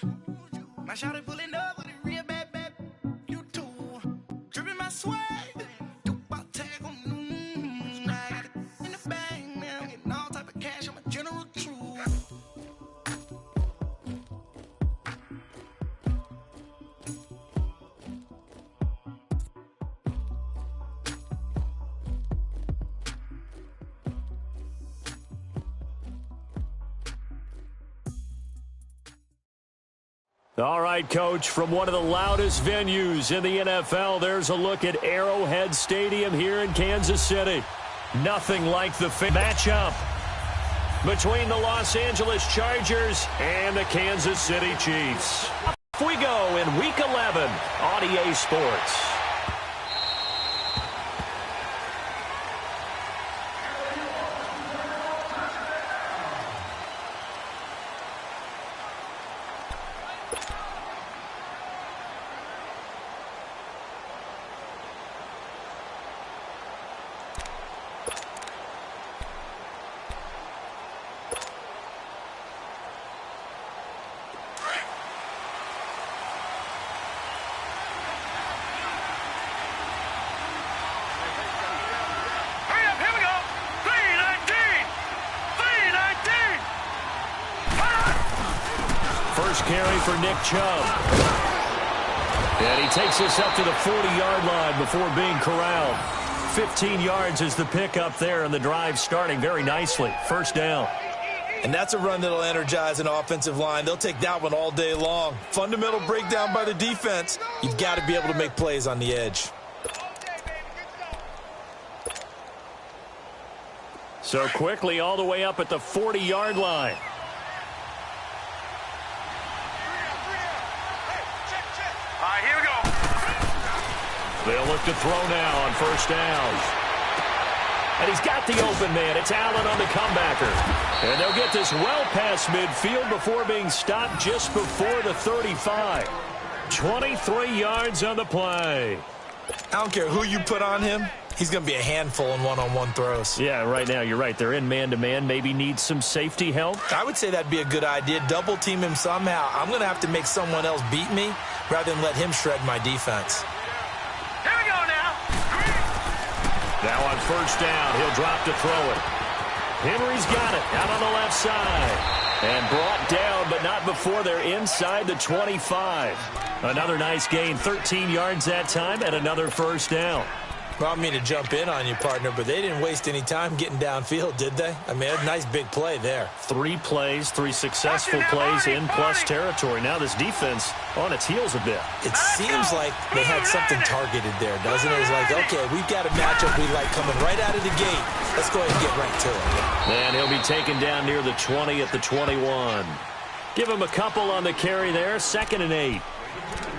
My shawty pulling up with a real bad, bad. You too. Dripping my swag. Tupac tag on. I got it in the bag now. Getting all type of cash. I'm a general true. All right, Coach, from one of the loudest venues in the NFL, there's a look at Arrowhead Stadium here in Kansas City. Nothing like the matchup between the Los Angeles Chargers and the Kansas City Chiefs. Off we go in Week 11 on EA Sports. Carry for Nick Chubb. And he takes us up to the 40-yard line before being corralled. 15 yards is the pickup there, and the drive starting very nicely. First down. And that's a run that'll energize an offensive line. They'll take that one all day long. Fundamental breakdown by the defense. You've got to be able to make plays on the edge. So quickly all the way up at the 40-yard line. They'll look to throw now on first down. And he's got the open man. It's Allen on the comebacker. And they'll get this well past midfield before being stopped just before the 35. 23 yards on the play. I don't care who you put on him. He's going to be a handful in one-on-one throws. Yeah, right now you're right. They're in man-to-man. Maybe needs some safety help. I would say that'd be a good idea. Double team him somehow. I'm going to have to make someone else beat me rather than let him shred my defense. Now on first down, he'll drop to throw it. Henry's got it out on the left side. And brought down, but not before they're inside the 25. Another nice gain, 13 yards that time, and another first down. Well, I don't mean to jump in on you, partner, but they didn't waste any time getting downfield, did they? I mean, a nice big play there. 3 plays, 3 successful plays in plus territory. Now this defense on its heels a bit. It seems like they had something targeted there, doesn't it? It's like, okay, we've got a matchup we like coming right out of the gate. Let's go ahead and get right to it. And he'll be taken down near the 20 at the 21. Give him a couple on the carry there, 2nd and 8.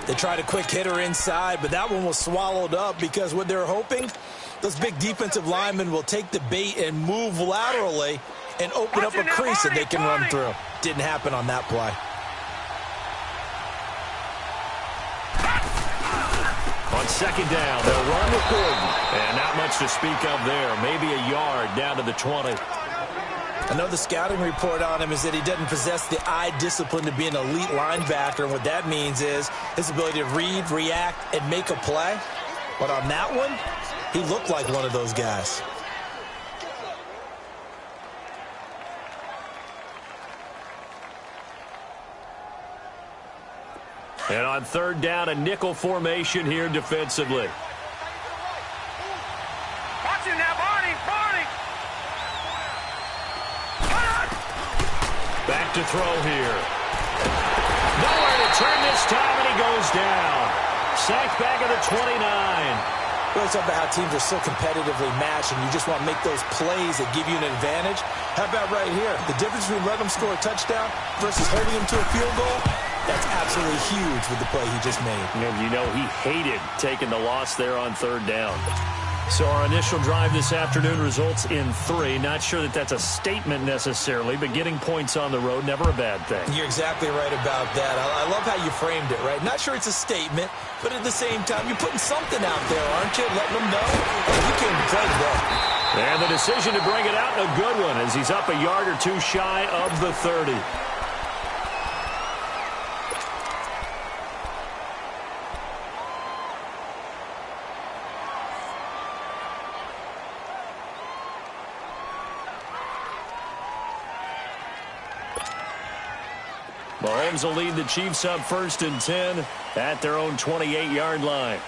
They tried a quick hitter inside, but that one was swallowed up because what they're hoping, those big defensive linemen will take the bait and move laterally and open up a crease that they can run through. Didn't happen on that play. On 2nd down, they'll run with Gordon. And not much to speak of there. Maybe a yard down to the 20. I know the scouting report on him is that he doesn't possess the eye discipline to be an elite linebacker. And what that means is his ability to read, react, and make a play. But on that one, he looked like one of those guys. And on 3rd down, a nickel formation here defensively. Watch him now, Barney! Back to throw here. Nowhere to turn this time, and he goes down. Sacked back at the 29. Well, it's about how teams are so competitively matched, and you just want to make those plays that give you an advantage. How about right here? The difference between letting them score a touchdown versus holding them to a field goal, that's absolutely huge with the play he just made. And you know he hated taking the loss there on 3rd down. So our initial drive this afternoon results in 3. Not sure that that's a statement necessarily, but getting points on the road, never a bad thing. You're exactly right about that. I love how you framed it, right? Not sure it's a statement, but at the same time, you're putting something out there, aren't you? Letting them know, hey, we came to play today. And the decision to bring it out, a good one, as he's up a yard or two shy of the 30. Mahomes will lead the Chiefs up 1st and 10 at their own 28-yard line.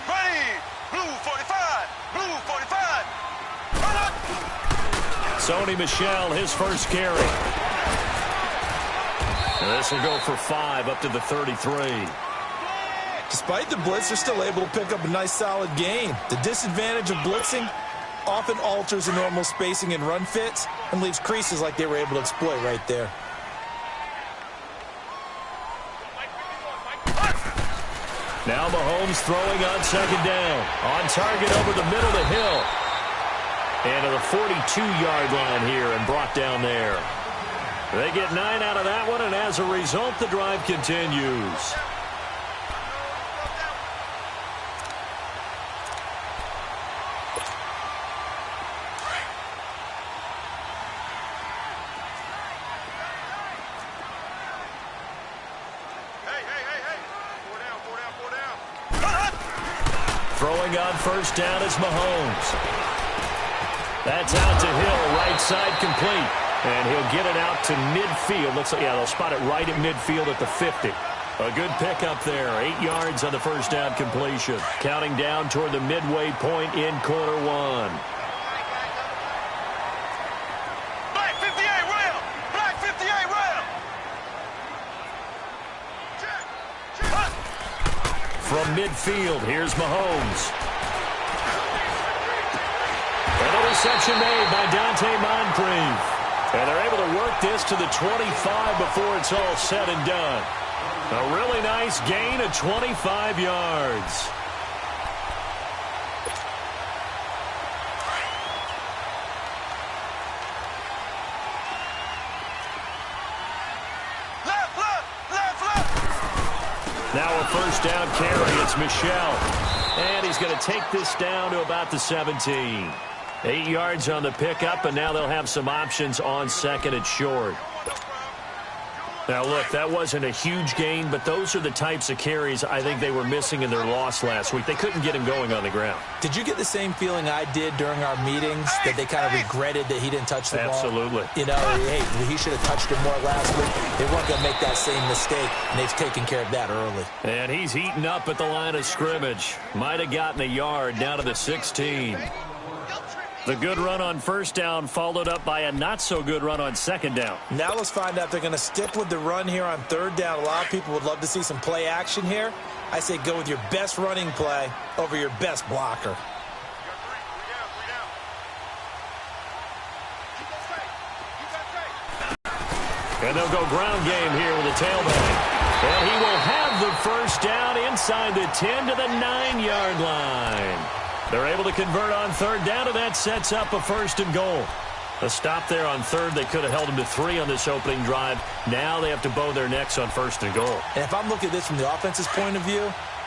Ready, blue 45, blue 45. Sony Michel, his first carry. And this will go for 5 up to the 33. Despite the blitz, they're still able to pick up a nice, solid gain. The disadvantage of blitzing often alters the normal spacing and run fits and leaves creases like they were able to exploit right there. Now Mahomes throwing on 2nd down. On target over the middle to Hill. And to the 42-yard line here and brought down there. They get 9 out of that one, and as a result, the drive continues. Throwing on 1st down is Mahomes. That's out to Hill, right side complete. And he'll get it out to midfield. Looks like, yeah, they'll spot it right at midfield at the 50. A good pickup there. 8 yards on the 1st down completion. Counting down toward the midway point in quarter 1. Black 58 rail! Black 58 rail! From midfield, here's Mahomes. An interception made by Dante Moncrief. And they're able to work this to the 25 before it's all said and done. A really nice gain of 25 yards. Now a 1st down carry. It's Michel. And he's going to take this down to about the 17. 8 yards on the pickup, and now they'll have some options on 2nd and short. Now, look, that wasn't a huge gain, but those are the types of carries I think they were missing in their loss last week. They couldn't get him going on the ground. Did you get the same feeling I did during our meetings, that they kind of regretted that he didn't touch the ball? Absolutely. You know, hey, he should have touched it more last week. They weren't going to make that same mistake, and they've taken care of that early. And he's heating up at the line of scrimmage. Might have gotten a yard down to the 16. The good run on 1st down followed up by a not-so-good run on 2nd down. Now let's find out if they're going to stick with the run here on 3rd down. A lot of people would love to see some play action here. I say go with your best running play over your best blocker. And they'll go ground game here with a tailback. And he will have the 1st down inside the 10 to the 9-yard line. They're able to convert on 3rd down, and that sets up a 1st and goal. A stop there on 3rd. They could have held him to 3 on this opening drive. Now they have to bow their necks on 1st and goal. And if I'm looking at this from the offense's point of view,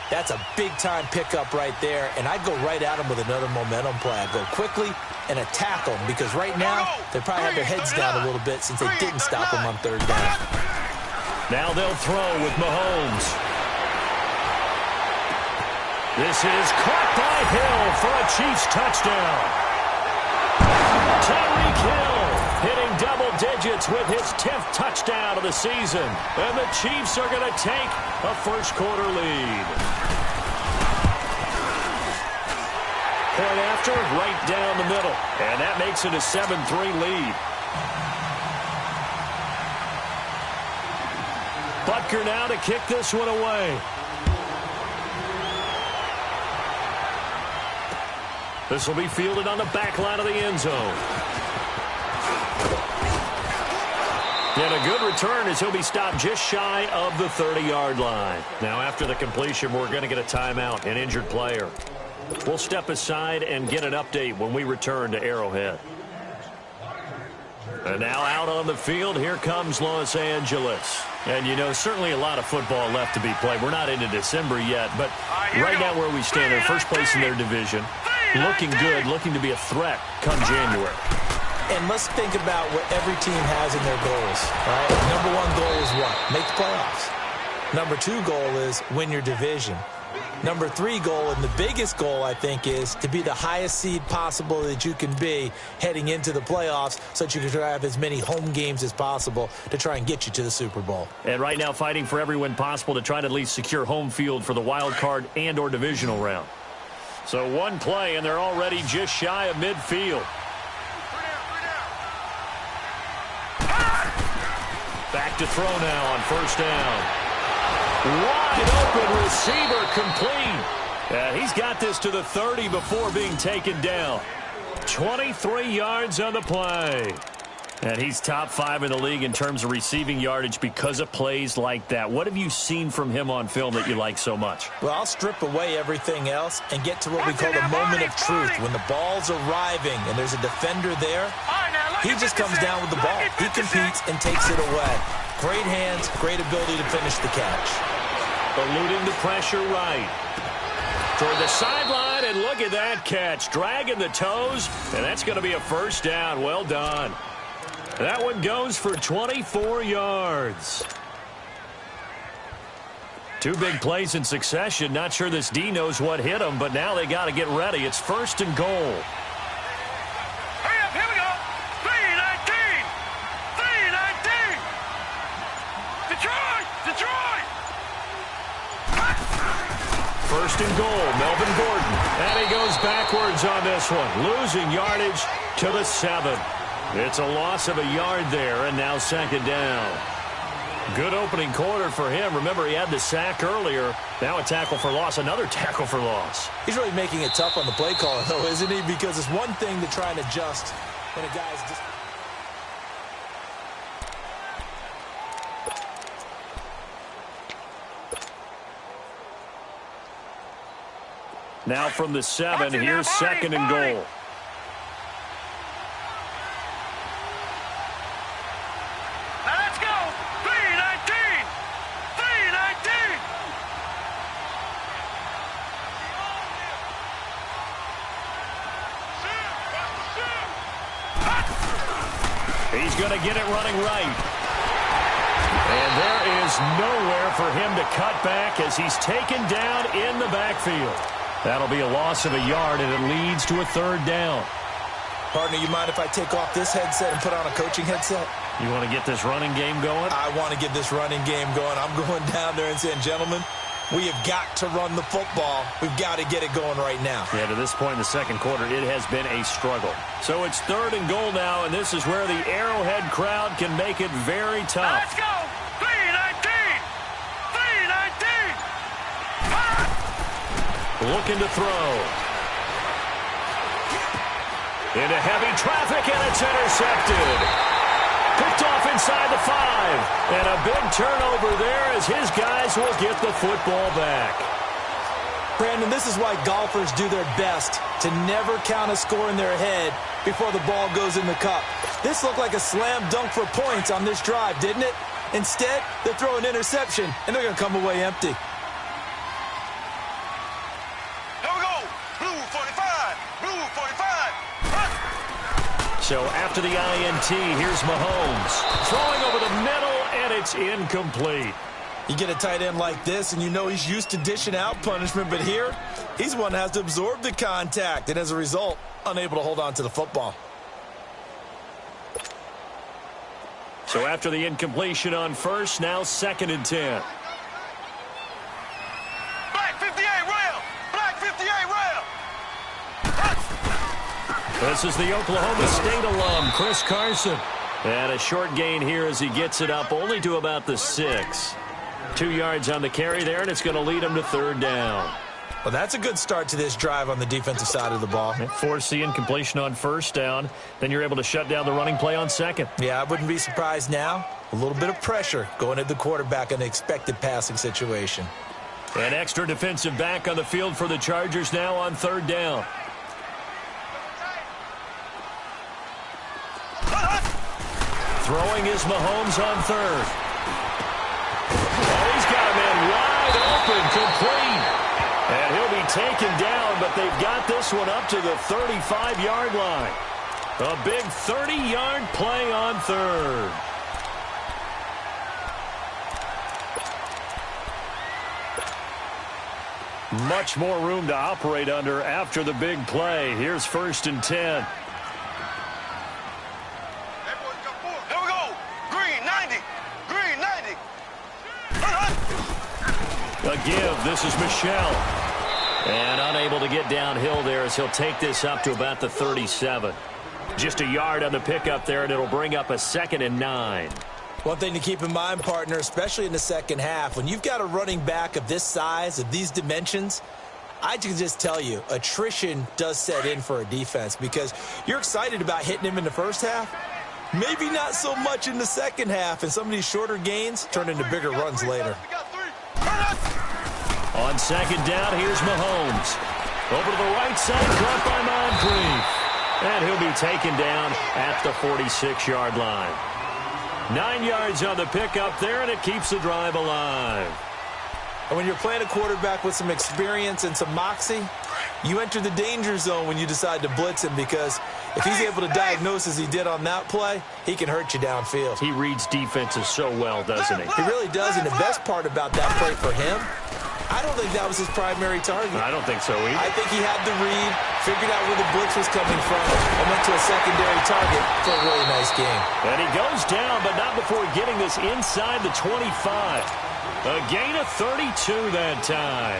that's a big-time pickup right there, and I'd go right at him with another momentum play. I'd go quickly and attack them, because right now they probably have their heads down a little bit since they didn't stop him on 3rd down. Now they'll throw with Mahomes. This is caught by Hill for a Chiefs touchdown. Tyreek Hill hitting double digits with his 10th touchdown of the season. And the Chiefs are going to take a 1st quarter lead. Point after, right down the middle. And that makes it a 7-3 lead. Butker now to kick this one away. This will be fielded on the back line of the end zone. And a good return as he'll be stopped just shy of the 30-yard line. Now after the completion, we're going to get a timeout, an injured player. We'll step aside and get an update when we return to Arrowhead. And now out on the field, here comes Los Angeles. And, you know, certainly a lot of football left to be played. We're not into December yet, but right now where we stand, they're first place in their division. Looking good, looking to be a threat come January. And let's think about what every team has in their goals, right? Number 1 goal is what? Make the playoffs. Number 2 goal is win your division. Number 3 goal, and the biggest goal, I think, is to be the highest seed possible that you can be heading into the playoffs so that you can have as many home games as possible to try and get you to the Super Bowl. And right now fighting for every win possible to try to at least secure home field for the wild card and or divisional round. So one play, and they're already just shy of midfield. Back to throw now on first down. Wide open receiver complete. And he's got this to the 30 before being taken down. 23 yards on the play. And he's top 5 in the league in terms of receiving yardage because of plays like that. What have you seen from him on film that you like so much? Well, I'll strip away everything else and get to what we call the moment of truth. When the ball's arriving and there's a defender there, he just comes down with the ball. He competes and takes it away. Great hands, great ability to finish the catch. Eluding the pressure right. Toward the sideline, and look at that catch. Dragging the toes, and that's going to be a first down. Well done. That one goes for 24 yards. 2 big plays in succession. Not sure this D knows what hit him, but now they got to get ready. It's first and goal. Hurry up, here we go. 3-19. 3-19. Detroit! First and goal, Melvin Gordon. And he goes backwards on this one, losing yardage to the 7. It's a loss of a yard there, and now second down. Good opening quarter for him. Remember, he had the sack earlier. Now a tackle for loss, another tackle for loss. He's really making it tough on the play caller, though, isn't he? Because it's one thing to try and adjust when a guy's just... Now from the 7, here's second and goal. Let's go. 3-19. 3-19. He's going to get it running right. And there is nowhere for him to cut back as he's taken down in the backfield. That'll be a loss of a yard, and it leads to a third down. Partner, you mind if I take off this headset and put on a coaching headset? You want to get this running game going? I want to get this running game going. I'm going down there and saying, gentlemen, we have got to run the football. We've got to get it going right now. Yeah, to this point in the second quarter, it has been a struggle. So it's third and goal now, and this is where the Arrowhead crowd can make it very tough. Let's go. 3-19. 3-19. Looking to throw. Into heavy traffic, and it's intercepted. Picked off inside the 5. And a big turnover there as his guys will get the football back. Brandon, this is why golfers do their best to never count a score in their head before the ball goes in the cup. This looked like a slam dunk for points on this drive, didn't it? Instead, they throw an interception, and they're going to come away empty. So after the INT, here's Mahomes. Throwing over the middle, and it's incomplete. You get a tight end like this, and you know he's used to dishing out punishment, but here, he's one that has to absorb the contact, and as a result, unable to hold on to the football. So after the incompletion on first, now second and 10. Black 58 rail. Black 58 rail. This is the Oklahoma State alum, Chris Carson. And a short gain here as he gets it up only to about the 6. 2 yards on the carry there, and it's going to lead him to third down. Well, that's a good start to this drive on the defensive side of the ball. Force the incompletion on first down. Then you're able to shut down the running play on second. Yeah, I wouldn't be surprised now. A little bit of pressure going at the quarterback in the expected passing situation. An extra defensive back on the field for the Chargers now on third down. Throwing is Mahomes on third. Oh, he's got a man wide open, complete. And he'll be taken down, but they've got this one up to the 35-yard line. A big 30-yard play on third. Much more room to operate under after the big play. Here's 1st and 10. Here we go. Green, 90. Green, 90. A give. This is Michelle. And unable to get downhill there as he'll take this up to about the 37. Just a yard on the pickup there, and it'll bring up a 2nd and 9. One thing to keep in mind, partner, especially in the second half, when you've got a running back of this size, of these dimensions, I can just tell you, attrition does set in for a defense because you're excited about hitting him in the first half. Maybe not so much in the second half, and some of these shorter gains turn into bigger runs later. On 2nd down, here's Mahomes. Over to the right side, caught by Moncrief. And he'll be taken down at the 46-yard line. 9 yards on the pickup there, and it keeps the drive alive. And when you're playing a quarterback with some experience and some moxie, you enter the danger zone when you decide to blitz him because if he's able to diagnose as he did on that play, he can hurt you downfield. He reads defenses so well, doesn't he? He really does, and the best part about that play for him, I don't think that was his primary target. I don't think so either. I think he had the read, figured out where the blitz was coming from, and went to a secondary target for a really nice game. And he goes down, but not before getting this inside the 25. A gain of 32 that time.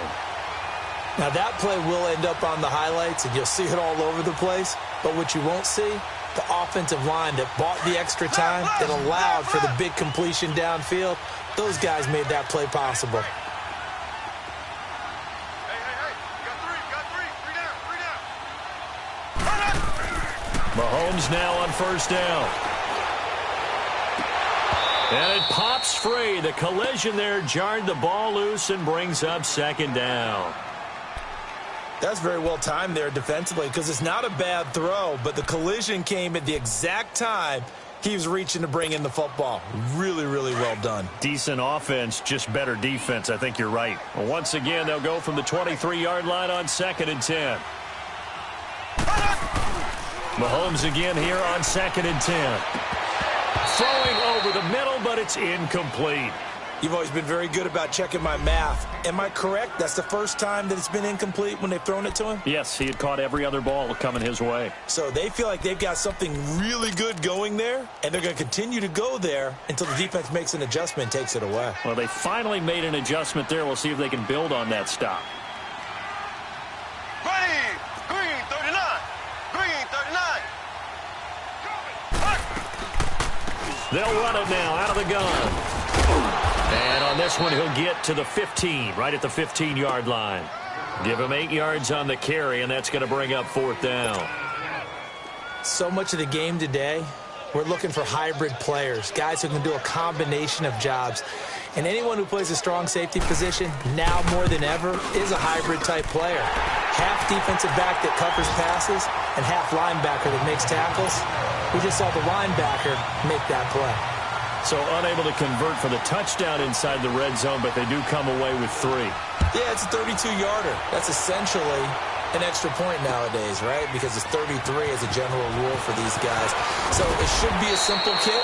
Now that play will end up on the highlights, and you'll see it all over the place. But what you won't see, the offensive line that bought the extra time, that allowed for the big completion downfield, those guys made that play possible. Mahomes now on 1st down. And it pops free. The collision there jarred the ball loose and brings up 2nd down. That's very well timed there defensively because it's not a bad throw, but the collision came at the exact time he was reaching to bring in the football. Really, really well done. Decent offense, just better defense. I think you're right. Well, once again, they'll go from the 23-yard line on 2nd and 10. Mahomes again here on 2nd and 10. Throwing over the middle, but it's incomplete. You've always been very good about checking my math. Am I correct? That's the first time that it's been incomplete when they've thrown it to him? Yes, he had caught every other ball coming his way. So they feel like they've got something really good going there, and they're going to continue to go there until the defense makes an adjustment and takes it away. Well, they finally made an adjustment there. We'll see if they can build on that stop. Ready. Green, 39. Green, 39. They'll run it now out of the gun. And on this one, he'll get to the 15, right at the 15-yard line. Give him 8 yards on the carry, and that's going to bring up 4th down. So much of the game today, we're looking for hybrid players, guys who can do a combination of jobs. And anyone who plays a strong safety position, now more than ever, is a hybrid-type player. Half defensive back that covers passes and half linebacker that makes tackles. We just saw the linebacker make that play. So unable to convert for the touchdown inside the red zone, but they do come away with 3. Yeah, it's a 32-yarder. That's essentially an extra point nowadays, right? Because it's 33 as a general rule for these guys. So it should be a simple kick.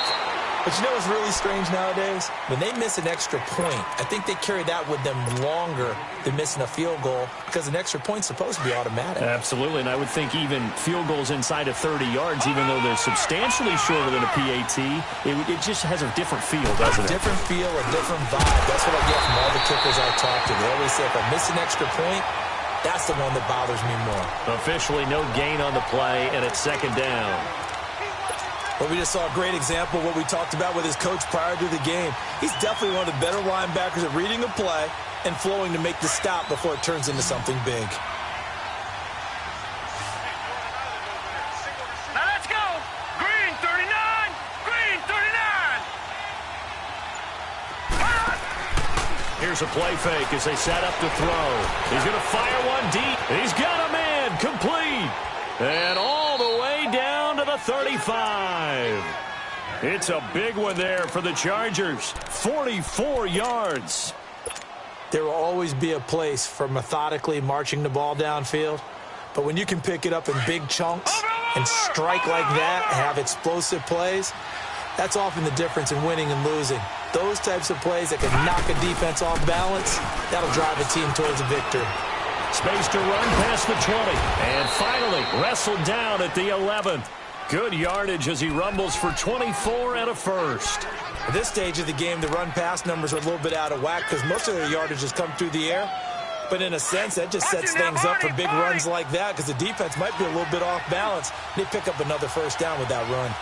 But you know what's really strange nowadays? When they miss an extra point, I think they carry that with them longer than missing a field goal because an extra point's supposed to be automatic. Absolutely, and I would think even field goals inside of 30 yards, even though they're substantially shorter than a PAT, it just has a different feel, doesn't it? Different feel, a different vibe. That's what I get from all the kickers I talk to. They always say if I miss an extra point, that's the one that bothers me more. Officially no gain on the play, and it's 2nd down. Well, we just saw a great example of what we talked about with his coach prior to the game. He's definitely one of the better linebackers at reading a play and flowing to make the stop before it turns into something big. Now let's go. Green, 39. Green, 39. Here's a play fake as they set up to throw. He's going to fire one deep. He's got a man complete. And all the way down to the 35. It's a big one there for the Chargers. 44 yards. There will always be a place for methodically marching the ball downfield. But when you can pick it up in big chunks and strike like that and have explosive plays, that's often the difference in winning and losing. Those types of plays that can knock a defense off balance, that'll drive a team towards a victory. Space to run past the 20. And finally wrestled down at the 11th. Good yardage as he rumbles for 24 and a first. At this stage of the game, the run-pass numbers are a little bit out of whack because most of their yardage has come through the air. But in a sense, that just sets things up for big runs like that because the defense might be a little bit off balance. They pick up another first down with that run.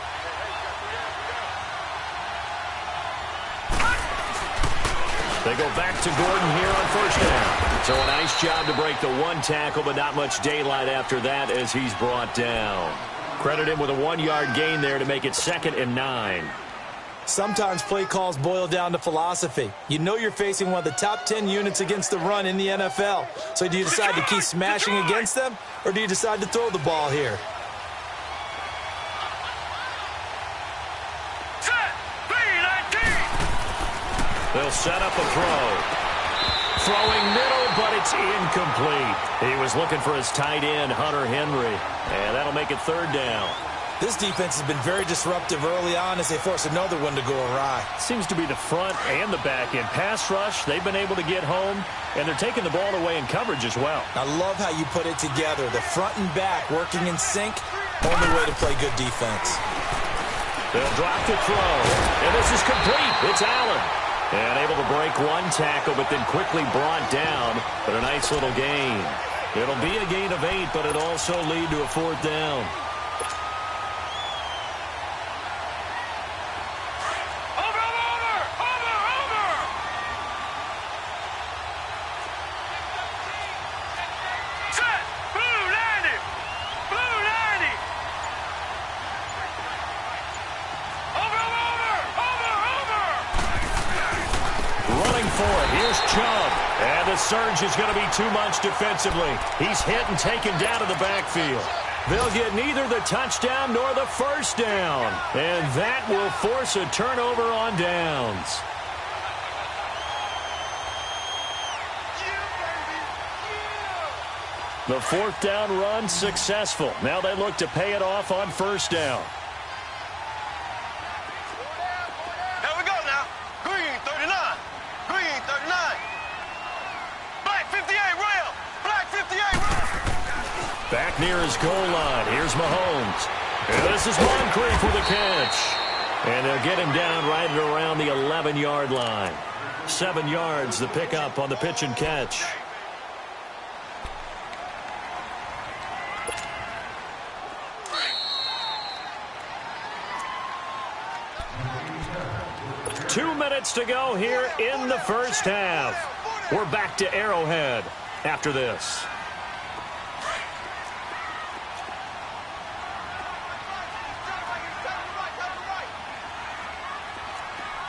They go back to Gordon here on first down. So a nice job to break the one tackle, but not much daylight after that as he's brought down. Credit him with a 1-yard gain there to make it 2nd and 9. Sometimes play calls boil down to philosophy. You know you're facing one of the top 10 units against the run in the NFL. So do you decide to keep smashing against them, or do you decide to throw the ball here? They'll set up a throw. Throwing middle, but it's incomplete. He was looking for his tight end, Hunter Henry. And that'll make it 3rd down. This defense has been very disruptive early on as they force another one to go awry. Seems to be the front and the back end. Pass rush, they've been able to get home, and they're taking the ball away in coverage as well. I love how you put it together. The front and back working in sync, only way to play good defense. They'll drop to throw, and this is complete. It's Allen. And able to break one tackle, but then quickly brought down. But a nice little gain. It'll be a gain of 8, but it'll also lead to a 4th down. Surge is going to be too much defensively. He's hit and taken down to the backfield. They'll get neither the touchdown nor the first down. And that will force a turnover on downs. The 4th down run successful. Now they look to pay it off on first down. Here we go now. Green 39. Green 39. Black 58 rail. Black 58 rail. Back near his goal line. Here's Mahomes. And this is Moncrief with a catch. And they'll get him down right around the 11-yard line. 7 yards the pickup on the pitch and catch. Two minutes to go here in the first half. We're back to Arrowhead after this.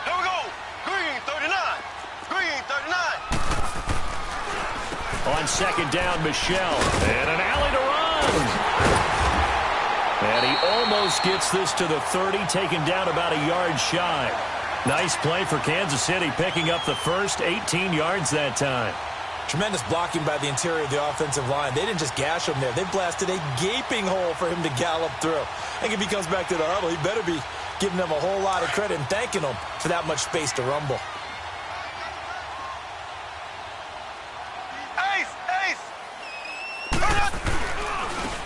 Here we go. Green 39. Green 39. On second down, Michelle. And an alley to run. And he almost gets this to the 30, taken down about a yard shy. Nice play for Kansas City, picking up the first 18 yards that time. Tremendous blocking by the interior of the offensive line. They didn't just gash him there. They blasted a gaping hole for him to gallop through. I think if he comes back to the huddle, he better be giving them a whole lot of credit and thanking them for that much space to rumble.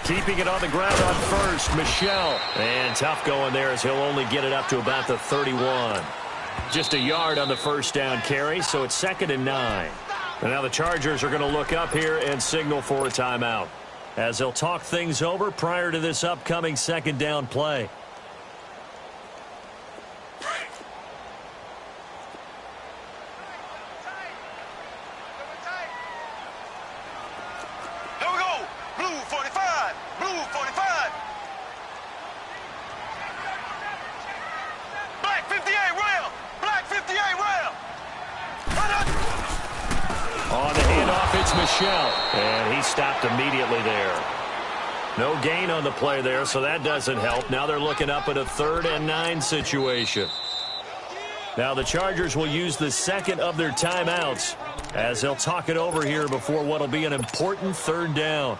Keeping it on the ground on first, Michelle. And tough going there as he'll only get it up to about the 31. Just a yard on the first down carry, so it's 2nd and 9. And now the Chargers are going to look up here and signal for a timeout as they'll talk things over prior to this upcoming 2nd down play. Here we go. Blue 45. Blue 45. Black 58 rail. Black 58 rail. On the handoff, it's Michelle. And he stopped immediately there. No gain on the play there, so that doesn't help. Now they're looking up at a 3rd and 9 situation. Now the Chargers will use the second of their timeouts as they'll talk it over here before what will be an important 3rd down.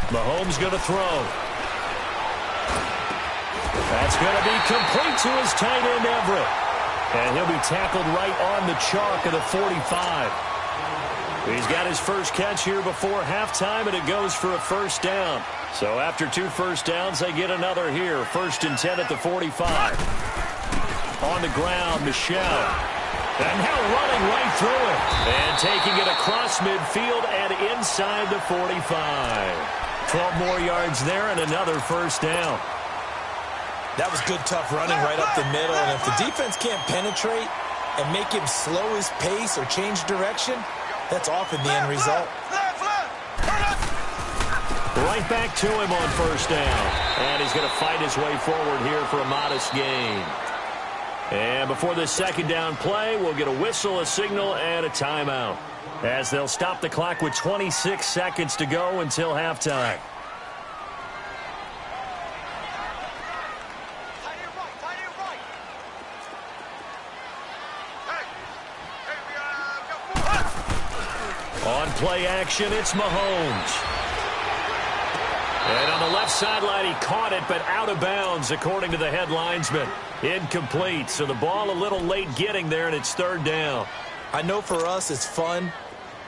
Mahomes going to throw. That's going to be complete to his tight end, Everett. And he'll be tackled right on the chalk of the 45. He's got his first catch here before halftime, and it goes for a first down. So after 2 first downs, they get another here. 1st and 10 at the 45. On the ground, Michelle. And now running right through it. And taking it across midfield and inside the 45. 12 more yards there and another first down. That was good, tough running right up the middle. And if the defense can't penetrate and make him slow his pace or change direction, that's often the end result. Right back to him on first down. And he's going to fight his way forward here for a modest gain. And before this second down play, we'll get a whistle, a signal, and a timeout, as they'll stop the clock with 26 seconds to go until halftime. On play action, it's Mahomes. And on the left sideline, he caught it, but out of bounds, according to the head linesman. Incomplete, so the ball a little late getting there, and it's 3rd down. I know for us it's fun,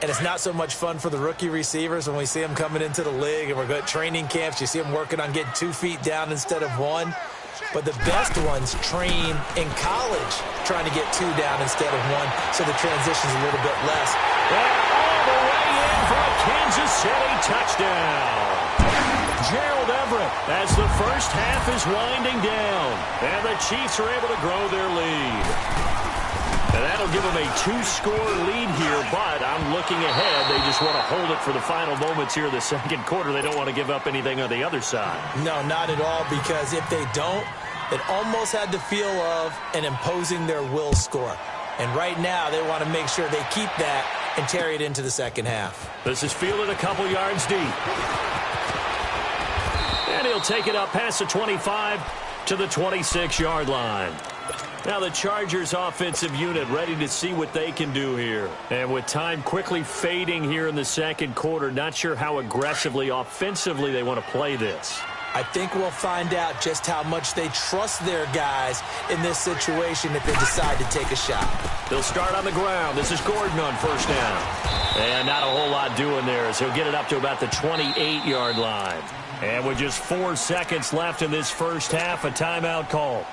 and it's not so much fun for the rookie receivers when we see them coming into the league, and we're going to training camps. You see them working on getting 2 feet down instead of 1. But the best ones train in college trying to get 2 down instead of 1, so the transition's a little bit less. And all the way in for a Kansas City touchdown. Gerald Everett as the first half is winding down. And the Chiefs are able to grow their lead. And that'll give them a 2-score lead here, but I'm looking ahead. They just want to hold it for the final moments here of the second quarter. They don't want to give up anything on the other side. No, not at all, because if they don't, it almost had the feel of an imposing their will score. And right now, they want to make sure they keep that and carry it into the second half. This is fielded a couple yards deep. And he'll take it up past the 25 to the 26-yard line. Now the Chargers offensive unit ready to see what they can do here. And with time quickly fading here in the second quarter, not sure how aggressively, offensively they want to play this. I think we'll find out just how much they trust their guys in this situation if they decide to take a shot. They'll start on the ground. This is Gordon on first down. And not a whole lot doing there as he'll get it up to about the 28-yard line. And with just 4 seconds left in this first half, a timeout call.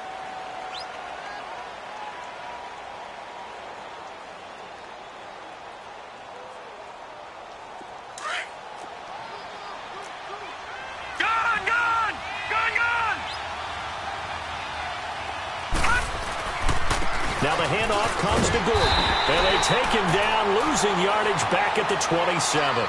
Now the handoff comes to Gordon. And they take him down, losing yardage back at the 27.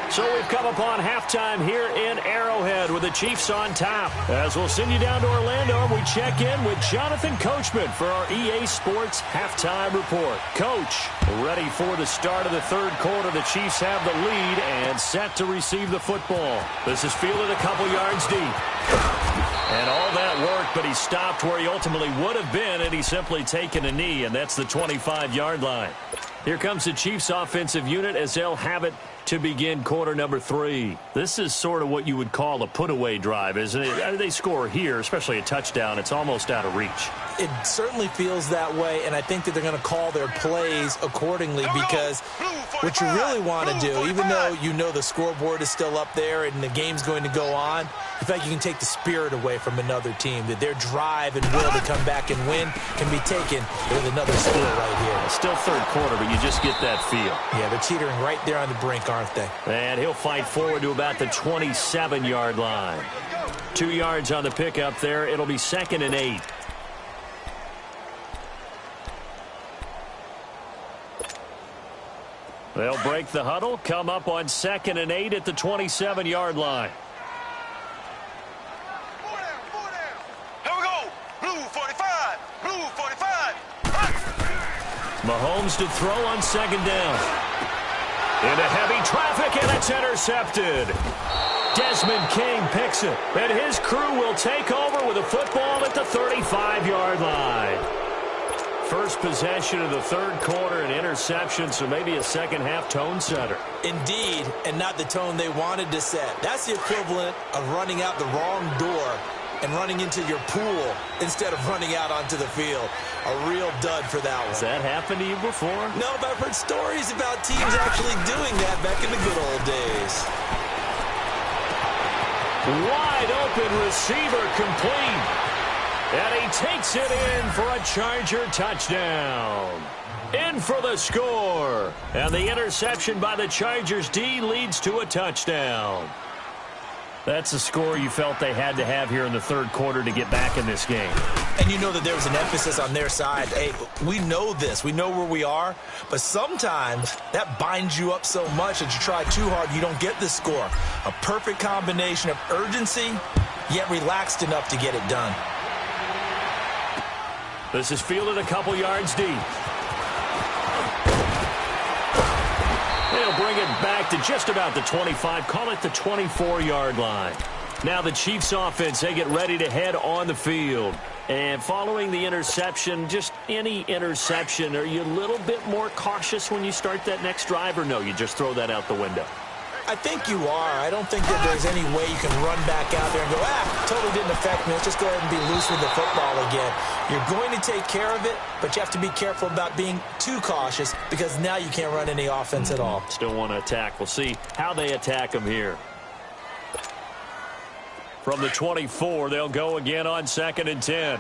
So we've come upon halftime here in Arrowhead with the Chiefs on top. As we'll send you down to Orlando, we check in with Jonathan Coachman for our EA Sports Halftime Report. Coach, ready for the start of the third quarter. The Chiefs have the lead and set to receive the football. This is fielded a couple yards deep. And all that work, but he stopped where he ultimately would have been, and he's simply taken a knee, and that's the 25-yard line. Here comes the Chiefs offensive unit as they'll have it to begin quarter number 3. This is sort of what you would call a put-away drive, isn't it? They score here, especially a touchdown. It's almost out of reach. It certainly feels that way, and I think that they're going to call their plays accordingly, because what you really want to do, even though you know the scoreboard is still up there and the game's going to go on, in fact, you can take the spirit away from another team, that their drive and will to come back and win can be taken with another score right here. Still third quarter, but you just get that feel. Yeah, they're teetering right there on the brink, aren't they? And he'll fight forward to about the 27-yard line. 2 yards on the pickup there. It'll be 2nd and 8. They'll break the huddle, come up on 2nd and 8 at the 27-yard line. Here we go. Blue 45. Blue 45. Mahomes to throw on 2nd down. Into heavy traffic, and it's intercepted. Desmond King picks it, and his crew will take over with a football at the 35-yard line. First possession of the third quarter, an interception, so maybe a second-half tone setter. Indeed, and not the tone they wanted to set. That's the equivalent of running out the wrong door and running into your pool instead of running out onto the field. A real dud for that one. Has that happened to you before? No, but I've heard stories about teams actually doing that back in the good old days. Wide open receiver complete. And he takes it in for a Charger touchdown. In for the score. And the interception by the Chargers D leads to a touchdown. That's a score you felt they had to have here in the third quarter to get back in this game. And you know that there was an emphasis on their side. Hey, we know this. We know where we are. But sometimes that binds you up so much that you try too hard, you don't get the score. A perfect combination of urgency, yet relaxed enough to get it done. This is fielded a couple yards deep. They'll bring it back to just about the 25, call it the 24-yard line. Now the Chiefs offense, they get ready to head on the field. And following the interception, just any interception, are you a little bit more cautious when you start that next drive, or no, you just throw that out the window? I think you are. I don't think that there's any way you can run back out there and go, totally didn't affect me. Let's just go ahead and be loose with the football again. You're going to take care of it, but you have to be careful about being too cautious because now you can't run any offense at all. Still want to attack. We'll see how they attack them here. From the 24, they'll go again on 2nd and 10.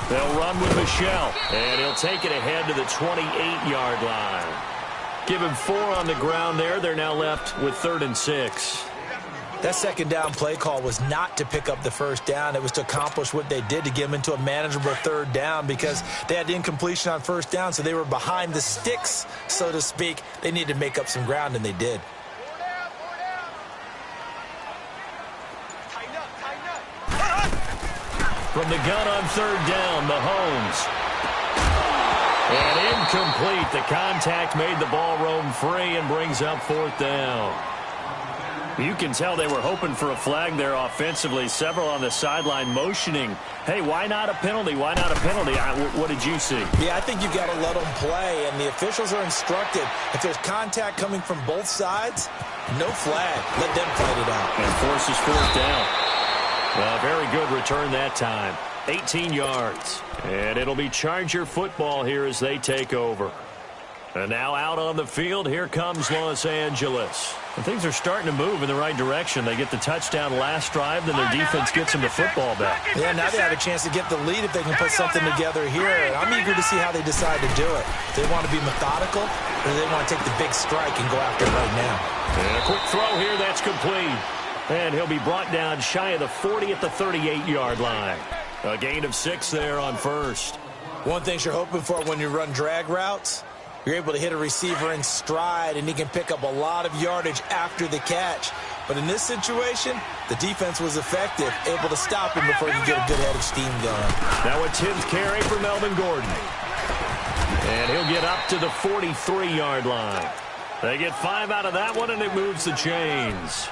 They'll run with Michelle, and he'll take it ahead to the 28-yard line. Give him 4 on the ground there. They're now left with 3rd and 6. That second down play call was not to pick up the first down. It was to accomplish what they did to get them into a manageable 3rd down because they had incompletion on 1st down, so they were behind the sticks, so to speak. They needed to make up some ground, and they did. From the gun on 3rd down, Mahomes. And incomplete. The contact made the ball roam free and brings up 4th down. You can tell they were hoping for a flag there offensively. Several on the sideline motioning, hey, why not a penalty? Why not a penalty? What did you see? Yeah, I think you've got to let them play, and the officials are instructed. If there's contact coming from both sides, no flag. Let them fight it out. And forces 4th down. Very good return that time. 18 yards. And it'll be Charger football here as they take over. And now out on the field, here comes Los Angeles. And things are starting to move in the right direction. They get the touchdown last drive, then their defense gets them the football back. Yeah, now they have a chance to get the lead if they can put something together here. And I'm eager to see how they decide to do it. Do they want to be methodical, or do they want to take the big strike and go after it right now? And a quick throw here, that's complete. And he'll be brought down shy of the 40 at the 38-yard line. A gain of 6 there on 1st. One thing you're hoping for when you run drag routes, you're able to hit a receiver in stride, and he can pick up a lot of yardage after the catch. But in this situation, the defense was effective, able to stop him before he could get a good head of steam going. Now a 10th carry for Melvin Gordon. And he'll get up to the 43-yard line. They get 5 out of that one, and it moves the chains.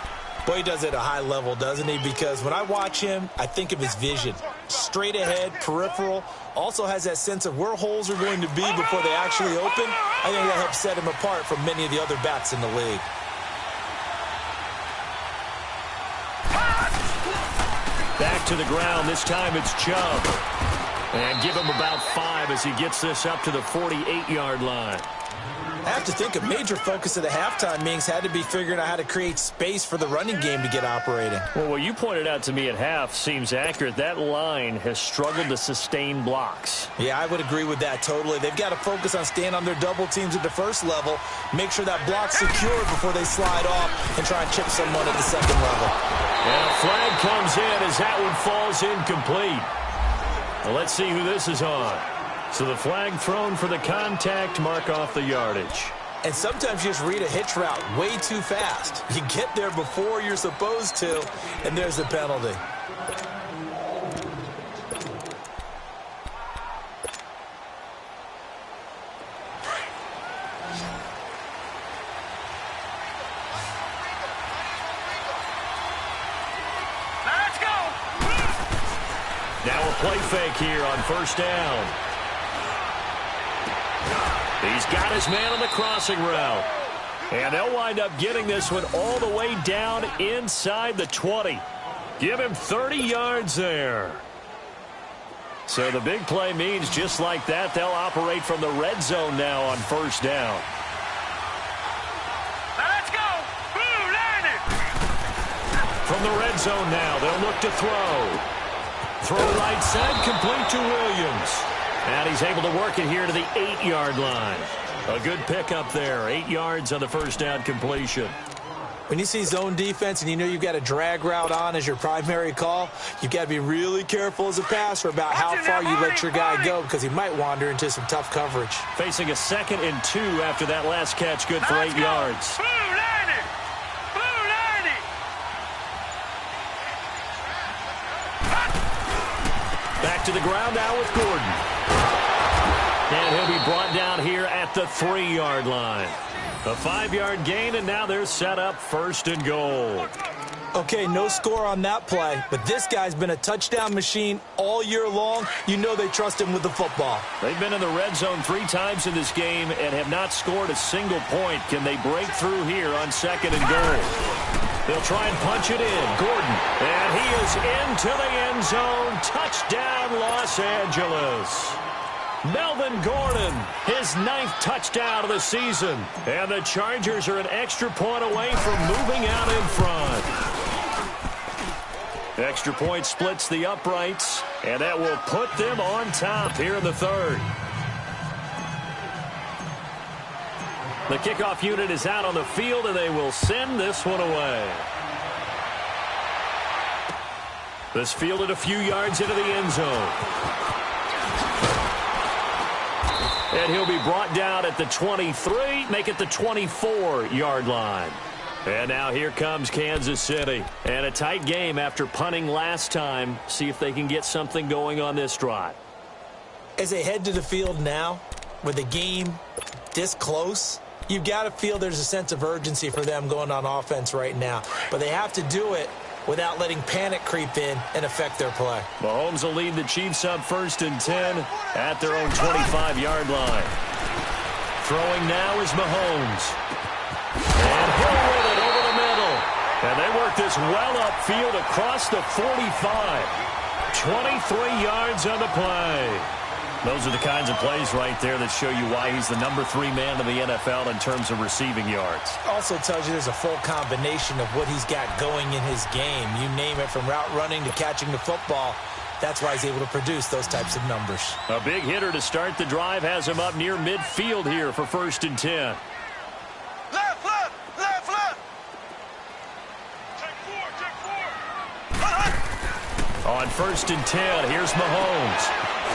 Boy, he does it at a high level, doesn't he? Because when I watch him, I think of his vision. Straight ahead, peripheral. Also has that sense of where holes are going to be before they actually open. I think that helps set him apart from many of the other backs in the league. Back to the ground. This time it's Chubb. And give him about 5 as he gets this up to the 48-yard line. I have to think a major focus of the halftime meetings had to be figuring out how to create space for the running game to get operating. Well, what you pointed out to me at half seems accurate. That line has struggled to sustain blocks. Yeah, I would agree with that totally. They've got to focus on staying on their double teams at the first level, make sure that block's secure before they slide off and try and chip someone at the second level. And a flag comes in as that one falls incomplete. Well, let's see who this is on. So the flag thrown for the contact, mark off the yardage. And sometimes you just read a hitch route way too fast. You get there before you're supposed to, and there's the penalty. Let's go! Now a play fake here on 1st down. He's got his man on the crossing route. And they'll wind up getting this one all the way down inside the 20. Give him 30 yards there. So the big play means just like that, they'll operate from the red zone now on first down. Now let's go. Blue, line it. From the red zone now, they'll look to throw. Throw right side, complete to Williams. And he's able to work it here to the 8-yard line. A good pickup there, 8 yards on the first down completion. When you see zone defense and you know you've got a drag route on as your primary call, you've got to be really careful as a passer about how far you let your guy go because he might wander into some tough coverage. Facing a 2nd and 2 after that last catch, good for 8 yards. Blue, line it. Blue, line it. Back to the ground now with Gordon. And he'll be brought down here at the 3-yard line. A 5-yard gain, and now they're set up 1st and goal. Okay, no score on that play, but this guy's been a touchdown machine all year long. You know they trust him with the football. They've been in the red zone 3 times in this game and have not scored a single point. Can they break through here on 2nd and goal? They'll try and punch it in. Gordon, and he is into the end zone. Touchdown, Los Angeles. Melvin Gordon, his 9th touchdown of the season. And the Chargers are an extra point away from moving out in front. Extra point splits the uprights, and that will put them on top here in the 3rd. The kickoff unit is out on the field, and they will send this one away. This fielded a few yards into the end zone. And he'll be brought down at the 23, make it the 24-yard line. And now here comes Kansas City. And a tight game after punting last time. See if they can get something going on this drive. As they head to the field now, with the game this close, you've got to feel there's a sense of urgency for them going on offense right now. But they have to do it without letting panic creep in and affect their play. Mahomes will lead the Chiefs up 1st and 10 at their own 25-yard line. Throwing now is Mahomes. And Hill with it over the middle. And they work this well upfield across the 45. 23 yards on the play. Those are the kinds of plays right there that show you why he's the number 3 man in the NFL in terms of receiving yards. Also tells you there's a full combination of what he's got going in his game. You name it, from route running to catching the football. That's why he's able to produce those types of numbers. A big hitter to start the drive has him up near midfield here for 1st and 10. Left, left, left, left. Check 4, check 4. On 1st and 10, here's Mahomes.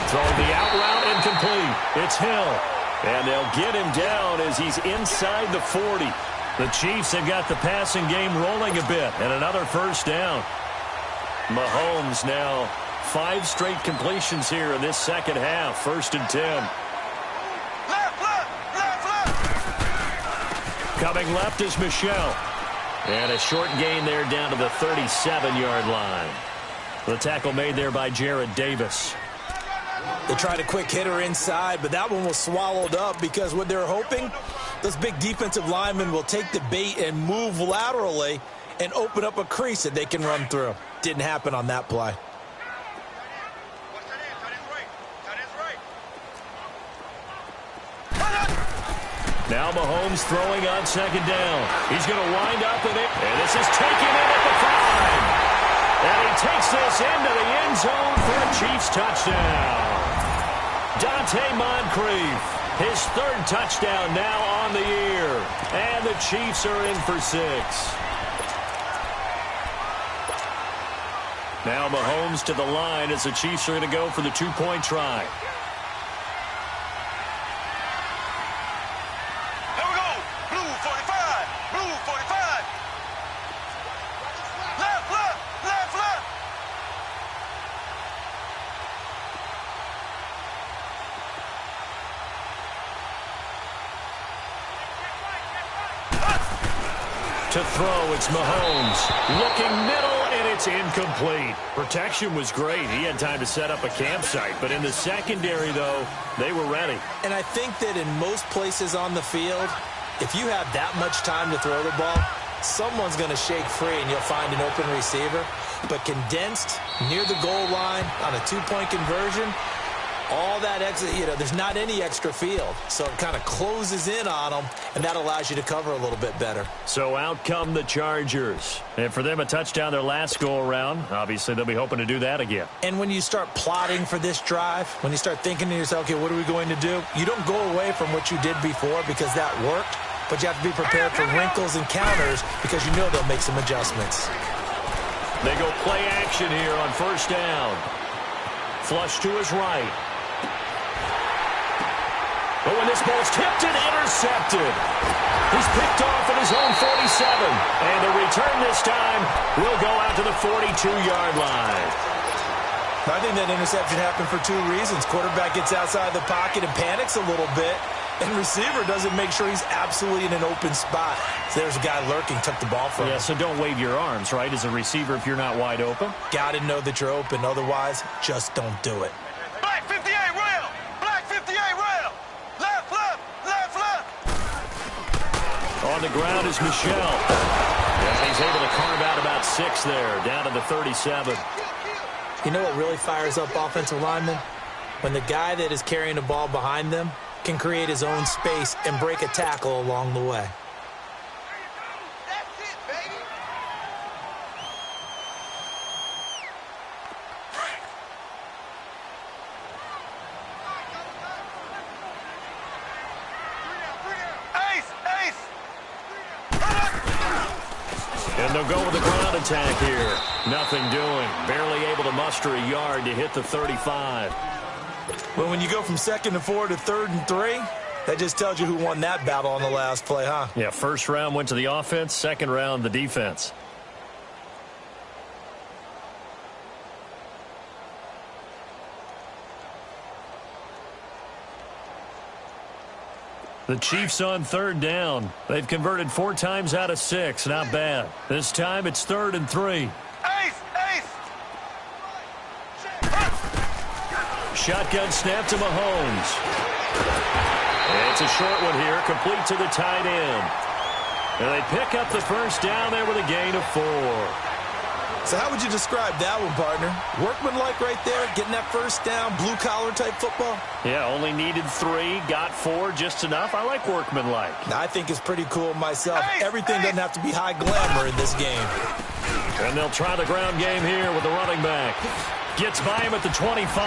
Throwing the out route incomplete. It's Hill. And they'll get him down as he's inside the 40. The Chiefs have got the passing game rolling a bit. And another 1st down. Mahomes now 5 straight completions here in this 2nd half. 1st and 10. Left, left, left, left. Coming left is Michel. And a short gain there down to the 37-yard line. The tackle made there by Jared Davis. They tried a quick hitter inside, but that one was swallowed up because what they're hoping, those big defensive linemen will take the bait and move laterally and open up a crease that they can run through. Didn't happen on that play. Now Mahomes throwing on 2nd down. He's going to wind up in it, and this is taken in at the 5. And he takes this into the end zone for a Chiefs touchdown. Dante Moncrief, his 3rd touchdown now on the year. And the Chiefs are in for 6. Now Mahomes to the line as the Chiefs are going to go for the 2-point try. Here we go. Blue 45. Blue 45. Left, left, left, left. To throw, it's Mahomes. Looking middle, and it's incomplete. Protection was great. He had time to set up a campsite. But in the secondary, though, they were ready. And I think that in most places on the field, If you have that much time to throw the ball, someone's going to shake free and you'll find an open receiver. But condensed, near the goal line, on a two-point conversion, all that extra, there's not any extra field. So it kind of closes in on them, and that allows you to cover a little bit better. So out come the Chargers. And for them, a touchdown their last go-around. Obviously, they'll be hoping to do that again. And when you start plotting for this drive, when you start thinking to yourself, okay, what are we going to do? You don't go away from what you did before because that worked, but you have to be prepared for wrinkles and counters because you know they'll make some adjustments. They go play action here on first down. Flush to his right. But when this ball's tipped and intercepted, he's picked off at his own 47. And the return this time will go out to the 42-yard line. I think that interception happened for two reasons. Quarterback gets outside the pocket and panics a little bit, and receiver doesn't make sure he's absolutely in an open spot. So there's a guy lurking, took the ball from him. Yeah, so don't wave your arms, right, as a receiver if you're not wide open. Got to know that you're open. Otherwise, just don't do it. Black 58 rail! Black 58 rail! Left, left, left, left! On the ground is Michel. And he's able to carve out about 6 there, down to the 37. You know what really fires up offensive linemen? When the guy that is carrying the ball behind them can create his own space and break a tackle along the way. That's it, baby! Ace! Ace! And they'll go with the ground attack here. Nothing doing. Barely able to muster a yard to hit the 35. Well, when you go from 2nd and 4 to 3rd and 3, that just tells you who won that battle on the last play, huh? Yeah, first round went to the offense, second round the defense. The Chiefs on 3rd down. They've converted 4 times out of 6. Not bad. This time it's 3rd and 3. Ace! Ace! Shotgun snap to Mahomes. It's a short one here, complete to the tight end. And they pick up the first down there with a gain of 4. So how would you describe that one, partner? Workmanlike right there, getting that first down, blue-collar type football? Yeah, only needed 3, got 4, just enough. I like workmanlike. I think it's pretty cool myself. Everything doesn't have to be high glamour in this game. And they'll try the ground game here with the running back. Gets by him at the 25.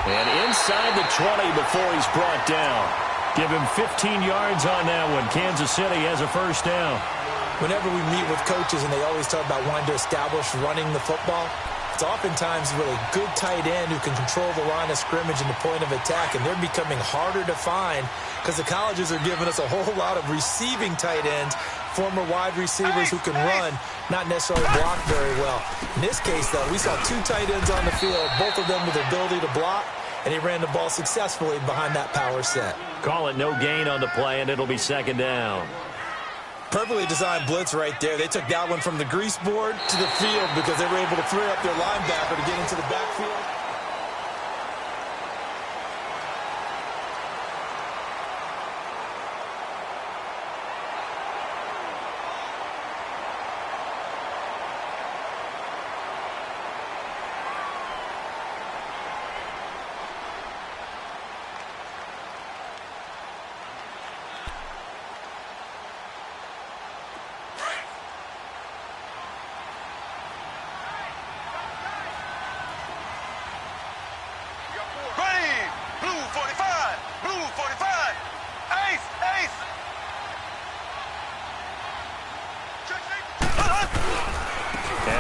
And inside the 20 before he's brought down. Give him 15 yards on that one. Kansas City has a first down. Whenever we meet with coaches and they always talk about wanting to establish running the football, it's oftentimes really good tight end who can control the line of scrimmage and the point of attack, and they're becoming harder to find because the colleges are giving us a whole lot of receiving tight ends, former wide receivers who can run, not necessarily block very well. In this case, though, we saw 2 tight ends on the field, both of them with the ability to block, and he ran the ball successfully behind that power set. Call it no gain on the play, and it'll be 2nd down. Perfectly designed blitz right there. They took that one from the grease board to the field because they were able to free up their linebacker to get into the backfield.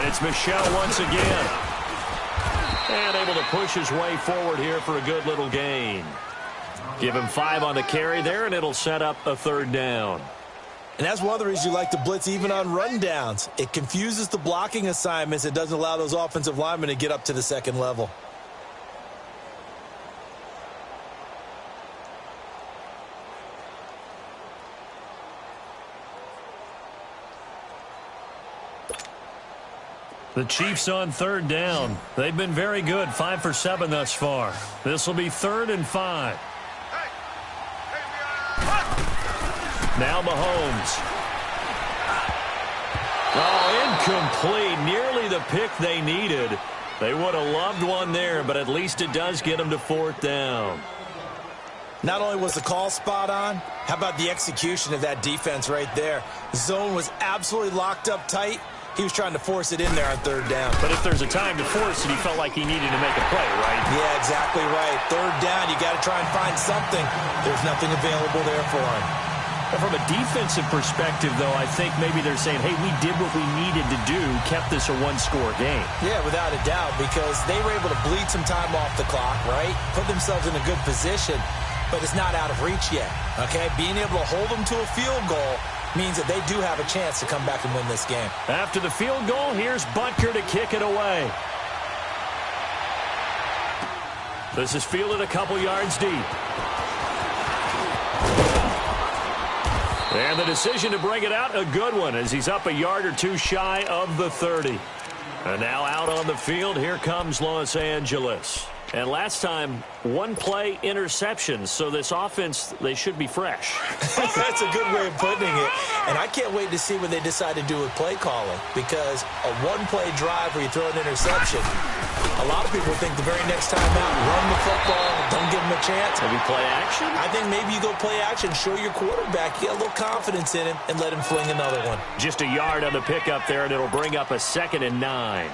It's Michel once again. And able to push his way forward here for a good little gain. Give him 5 on the carry there, and it'll set up a 3rd down. And that's one of the reasons you like to blitz even on rundowns. It confuses the blocking assignments. It doesn't allow those offensive linemen to get up to the 2nd level. The Chiefs on 3rd down. They've been very good, 5 for 7 thus far. This will be 3rd and 5. Now Mahomes. Oh, incomplete. Nearly the pick they needed. They would have loved one there, but at least it does get them to 4th down. Not only was the call spot on, how about the execution of that defense right there? The zone was absolutely locked up tight. He was trying to force it in there on 3rd down. But if there's a time to force it, he felt like he needed to make a play, right? Yeah, exactly right. 3rd down, you got to try and find something. There's nothing available there for him. But from a defensive perspective, though, I think maybe they're saying, hey, we did what we needed to do, kept this a one-score game. Yeah, without a doubt, because they were able to bleed some time off the clock, right? Put themselves in a good position, but it's not out of reach yet, okay? Being able to hold them to a field goal means that they do have a chance to come back and win this game. After the field goal, here's Butker to kick it away. This is fielded a couple yards deep. And the decision to bring it out, a good one, as he's up a yard or two shy of the 30. And now out on the field, here comes Los Angeles. And last time, one-play interception, so this offense, they should be fresh. That's a good way of putting it. And I can't wait to see what they decide to do with play calling, because a one-play drive where you throw an interception, a lot of people think the very next time out, run the football, don't give them a chance. Maybe play action? I think maybe you go play action, show your quarterback, get a little confidence in him, and let him fling another one. Just a yard on the pickup there, and it'll bring up a 2nd and 9.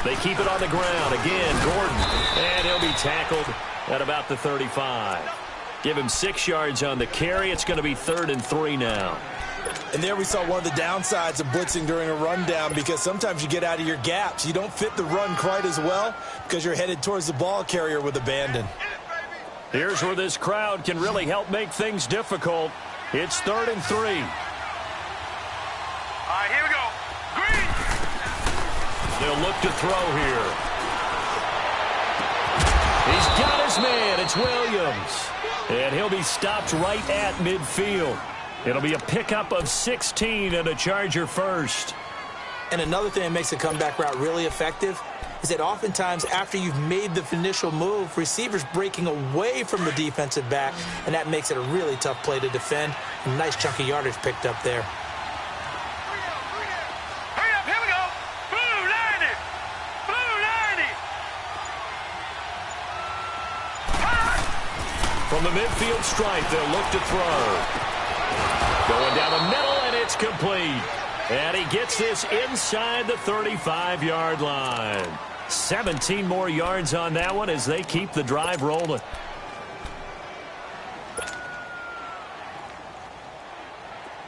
They keep it on the ground. Again, Gordon. And he'll be tackled at about the 35. Give him 6 yards on the carry. It's going to be 3rd and 3 now. And there we saw one of the downsides of blitzing during a rundown, because sometimes you get out of your gaps. You don't fit the run quite as well because you're headed towards the ball carrier with abandon. Here's where this crowd can really help make things difficult. It's 3rd and 3. All right, here we go. Green. They'll look to throw here. He's got his man. It's Williams. And he'll be stopped right at midfield. It'll be a pickup of 16 and a Charger first. And another thing that makes a comeback route really effective is that oftentimes after you've made the initial move, receivers breaking away from the defensive back, and that makes it a really tough play to defend. A nice chunk of yardage picked up there. Hurry up, here we go. Blue 90. Blue 90. From the midfield stripe, they'll look to throw. Going down the middle, and it's complete. And he gets this inside the 35-yard line. 17 more yards on that one as they keep the drive rolling.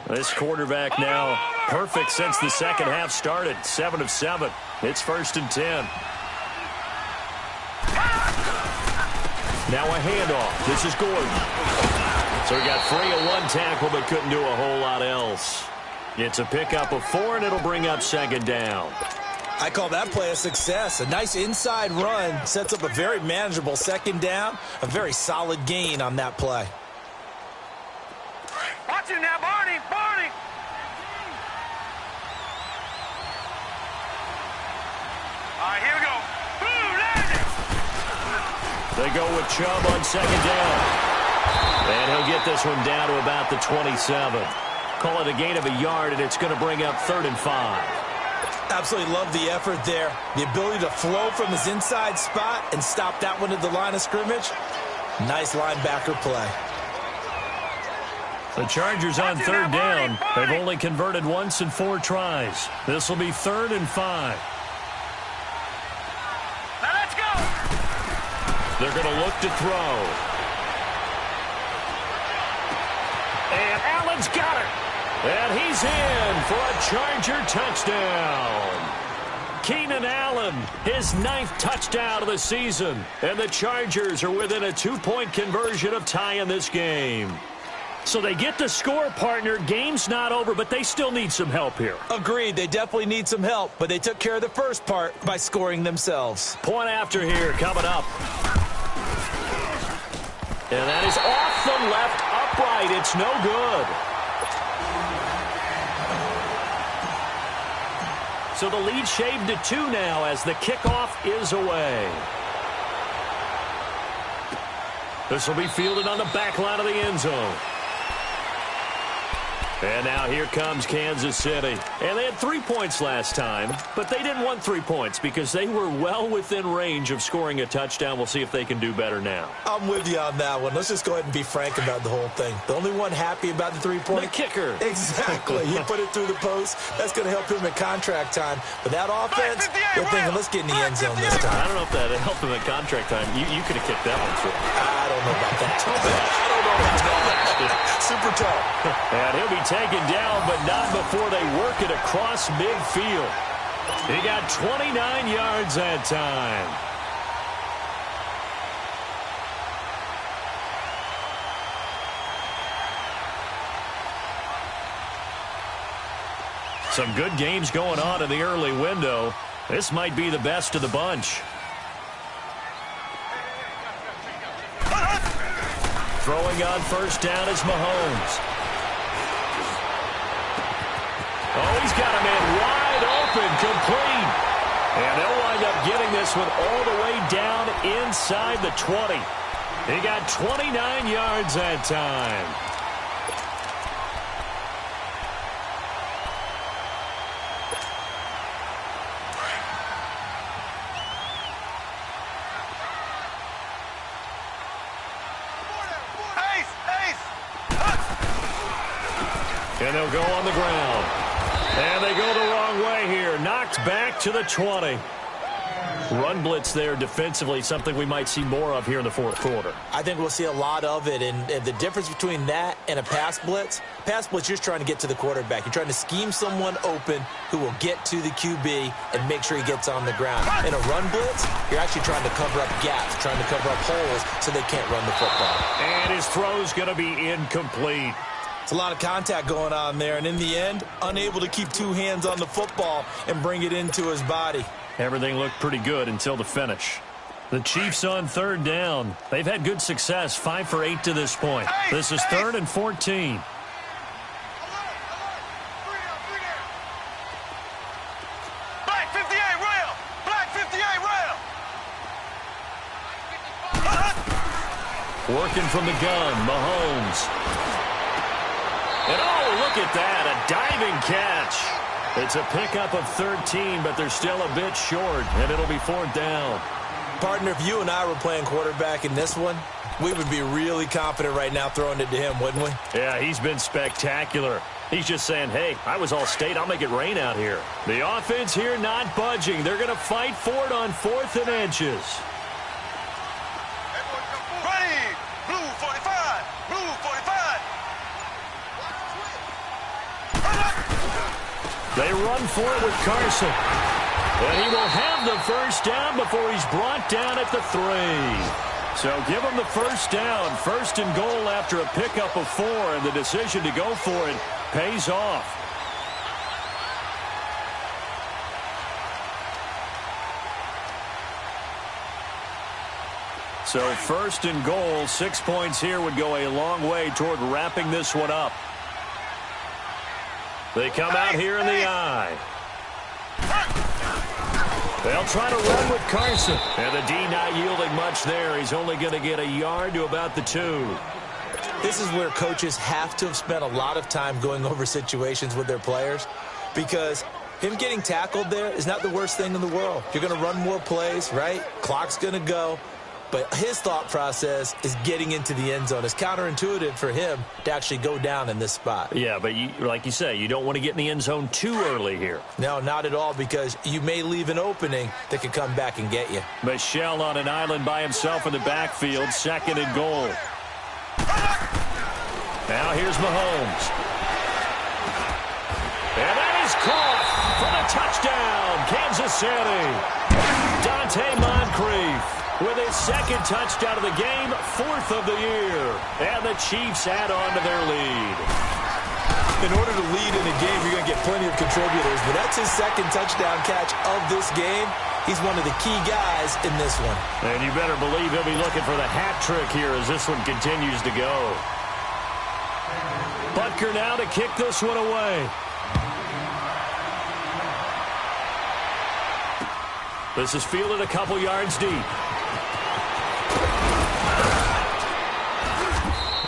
This quarterback now perfect since the second half started. 7 of 7. It's 1st and 10. Now a handoff. This is Gordon. So he got free of one tackle but couldn't do a whole lot else. It's a pickup of 4, and it'll bring up 2nd down. I call that play a success. A nice inside run sets up a very manageable 2nd down. A very solid gain on that play. Watch it now, Barney. Barney. All right, here we go. Blue 90. They go with Chubb on 2nd down. And he'll get this one down to about the 27. Call it a gain of a yard, and it's going to bring up 3rd and 5. Absolutely love the effort there. The ability to flow from his inside spot and stop that one at the line of scrimmage. Nice linebacker play. The Chargers on 3rd down. They've only converted once in 4 tries. This will be 3rd and 5. Now let's go. They're going to look to throw. And Allen's got it. And he's in for a Charger touchdown. Keenan Allen, his 9th touchdown of the season. And the Chargers are within a 2-point conversion of tying this game. So they get the score, partner. Game's not over, but they still need some help here. Agreed. They definitely need some help, but they took care of the first part by scoring themselves. Point after here coming up. And that is off the left upright. It's no good. So the lead shaved to 2 now as the kickoff is away. This will be fielded on the back line of the end zone. And now here comes Kansas City. And they had 3 points last time, but they didn't want 3 points because they were well within range of scoring a touchdown. We'll see if they can do better now. I'm with you on that one. Let's just go ahead and be frank about the whole thing. The only one happy about the 3-point? The kicker. Exactly. He put it through the post. That's going to help him at contract time. But that offense, they're thinking, let's get in the end zone this time. I don't know if that helped him at contract time. You could have kicked that one through. I don't know about that. I don't know about that. Super tall. And he'll be taken down, but not before they work it across midfield. He got 29 yards that time. Some good games going on in the early window. This might be the best of the bunch. Throwing on first down is Mahomes. Oh, he's got a man wide open, complete. And they'll wind up getting this one all the way down inside the 20. He got 29 yards that time. And they'll go on the ground. And they go the wrong way here. Knocked back to the 20. Run blitz there defensively, something we might see more of here in the fourth quarter. I think we'll see a lot of it. And the difference between that and a pass blitz, you're just trying to get to the quarterback. You're trying to scheme someone open who will get to the QB and make sure he gets on the ground. In a run blitz, you're actually trying to cover up gaps, trying to cover up holes so they can't run the football. And his throw's going to be incomplete. It's a lot of contact going on there, and in the end, unable to keep 2 hands on the football and bring it into his body. Everything looked pretty good until the finish. The Chiefs on third down. They've had good success, 5 for 8 to this point. This is 3rd and 14. Black 58 rail! Black 58 rail! Working from the gun, Mahomes. And oh, look at that, a diving catch. It's a pickup of 13, but they're still a bit short, and it'll be 4th down. Partner, if you and I were playing quarterback in this one, we would be really confident right now throwing it to him, wouldn't we? Yeah, he's been spectacular. He's just saying, hey, I was all state, I'll make it rain out here. The offense here not budging. They're going to fight for it on 4th and inches. Ready! Blue 45! Blue 45! They run for it with Carson. And he will have the first down before he's brought down at the 3. So give him the first down. 1st and goal after a pickup of 4, and the decision to go for it pays off. So 1st and goal, 6 points here would go a long way toward wrapping this one up. They come out here in the eye. They'll try to run with Carson. And the D not yielding much there. He's only going to get a yard to about the 2. This is where coaches have to have spent a lot of time going over situations with their players, because him getting tackled there is not the worst thing in the world. You're going to run more plays, right? Clock's going to go. But his thought process is getting into the end zone. It's counterintuitive for him to actually go down in this spot. Yeah, but like you say, you don't want to get in the end zone too early here. No, not at all, because you may leave an opening that could come back and get you. Michel on an island by himself in the backfield, 2nd and goal. Now here's Mahomes. And that is caught for the touchdown, Kansas City. Dante Moncrief with his 2nd touchdown of the game, 4th of the year. And the Chiefs add on to their lead. In order to lead in a game, you're going to get plenty of contributors, but that's his 2nd touchdown catch of this game. he's one of the key guys in this one. And you better believe he'll be looking for the hat trick here as this one continues to go. Butker now to kick this one away. This is fielded a couple yards deep.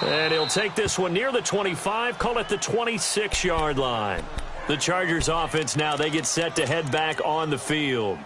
And he'll take this one near the 25, call it the 26-yard line. The Chargers offense now, they get set to head back on the field.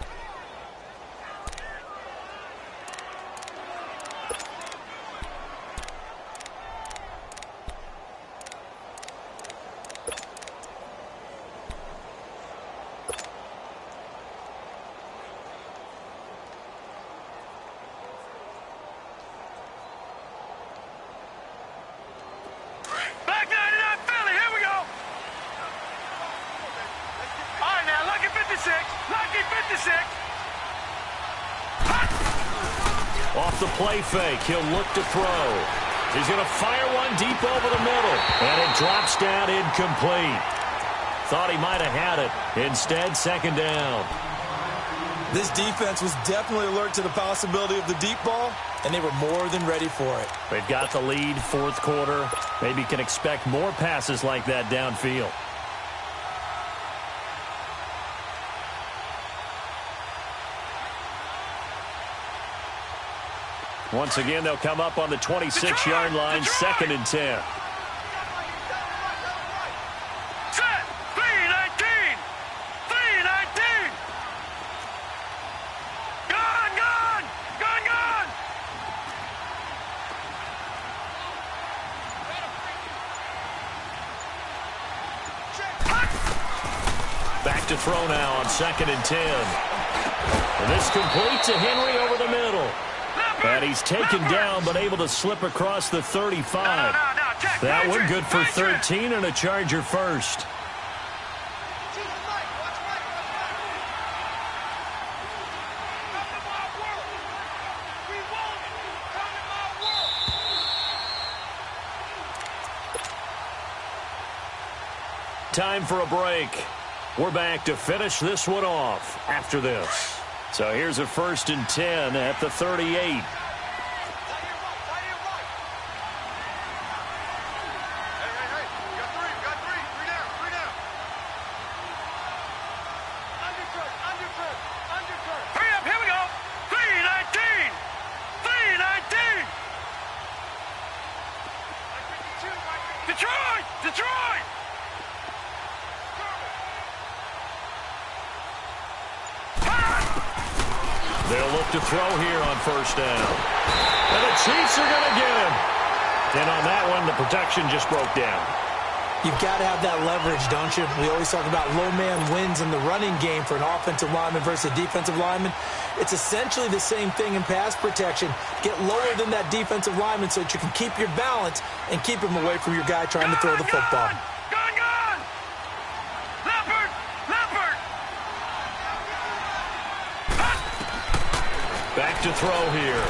Off the play fake, he'll look to throw. He's going to fire one deep over the middle. And it drops down incomplete. Thought he might have had it. Instead, second down. This defense was definitely alert to the possibility of the deep ball, and they were more than ready for it. They've got the lead, fourth quarter. Maybe can expect more passes like that downfield. Once again, they'll come up on the 26-yard line, second and 10. Set. 3-19. 3-19. Gone, gone. Gone, gone. Back to throw now on second and 10. And this complete to Henry over the middle. And he's taken down, but able to slip across the 35. That one good for 13 and a Charger first. Time for a break. We're back to finish this one off after this. So here's a 1st and 10 at the 38. They'll look to throw here on first down. And the Chiefs are going to get him. And on that one, the protection just broke down. You've got to have that leverage, don't you? We always talk about low man wins in the running game for an offensive lineman versus a defensive lineman. It's essentially the same thing in pass protection. Get lower than that defensive lineman so that you can keep your balance and keep him away from your guy trying to throw the football. Back to throw here.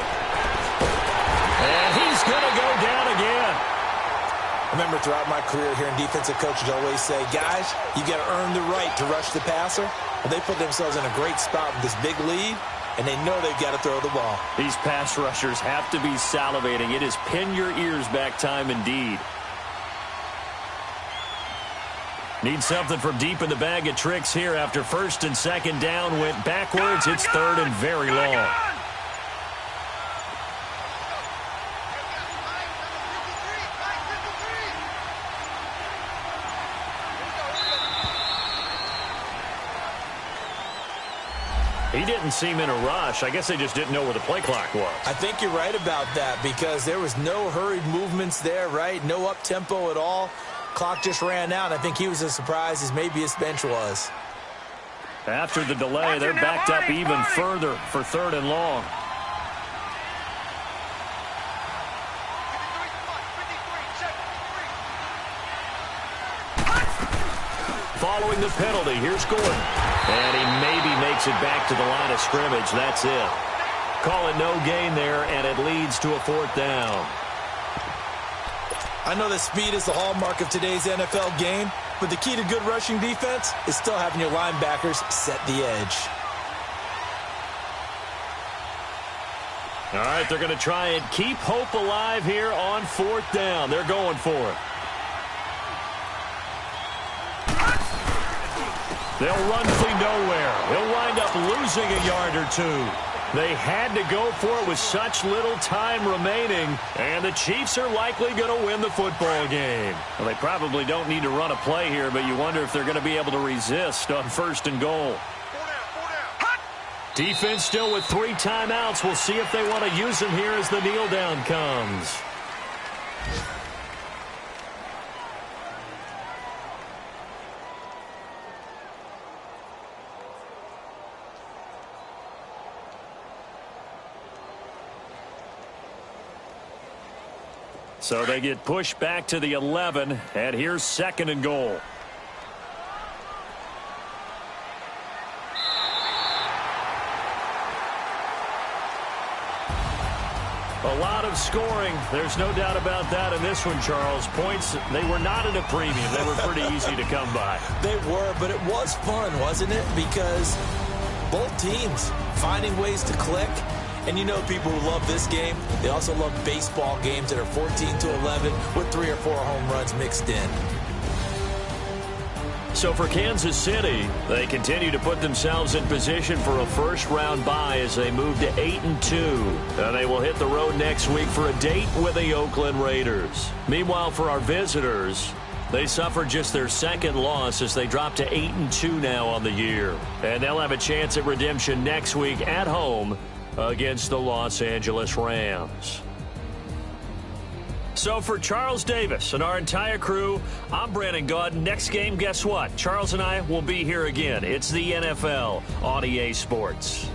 And he's going to go down again. I remember throughout my career hearing defensive coaches always say, guys, you got to earn the right to rush the passer. Well, they put themselves in a great spot with this big lead, and they know they've got to throw the ball. These pass rushers have to be salivating. It is pin your ears back time indeed. Need something from deep in the bag of tricks here after first and second down went backwards. It's third and very long. He didn't seem in a rush. I guess they just didn't know where the play clock was. I think you're right about that because there was no hurried movements there, right? No up-tempo at all. Clock just ran out. I think he was as surprised as maybe his bench was. After the delay, they're backed up even further for third and long. Following the penalty, here's Gordon. And he maybe makes it back to the line of scrimmage. That's it. Call it no gain there, and it leads to a fourth down. I know that speed is the hallmark of today's NFL game, but the key to good rushing defense is still having your linebackers set the edge. All right, they're going to try and keep hope alive here on 4th down. They're going for it. They'll run for nowhere. He'll wind up losing a yard or two. They had to go for it with such little time remaining, and the Chiefs are likely going to win the football game. Well, they probably don't need to run a play here, but you wonder if they're going to be able to resist on 1st and goal. Defense still with 3 timeouts. We'll see if they want to use them here as the kneel down comes. So they get pushed back to the 11, and here's 2nd and goal. A lot of scoring. There's no doubt about that in this one, Charles. Points, they were not at a premium. They were pretty easy to come by. They were, but it was fun, wasn't it? Because both teams finding ways to click. And you know people who love this game, they also love baseball games that are 14-11 with 3 or 4 home runs mixed in. So for Kansas City, they continue to put themselves in position for a first-round bye as they move to 8-2. And they will hit the road next week for a date with the Oakland Raiders. Meanwhile, for our visitors, they suffered just their 2nd loss as they drop to 8-2 now on the year. And they'll have a chance at redemption next week at home against the Los Angeles Rams. So for Charles Davis and our entire crew, I'm Brandon Gaudin. Next game, guess what? Charles and I will be here again. It's the NFL on EA Sports.